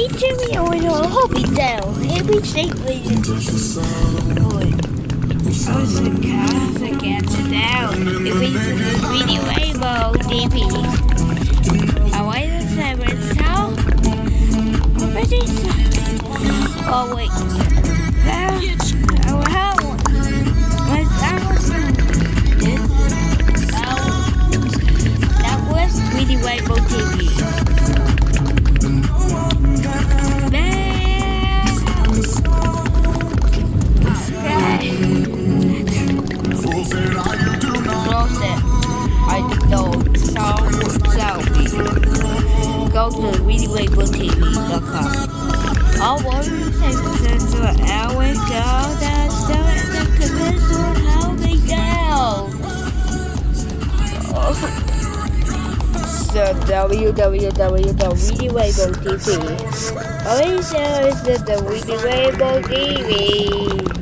TV on HoldMeDown. Every safely. I was a cast against it down. If we video rainbow TV. I wait a second. So, ready? Oh, wait. Now, how? That was video rainbow TV. Go to ReadingRainbowTV.com. All warriors and presents are always go that's the commercial HoldMeDown. So www.ReadingRainbowTV. Always shows the Reading Rainbow TV.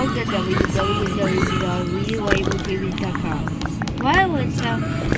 www.ReadingRainbowTV.com. Why would so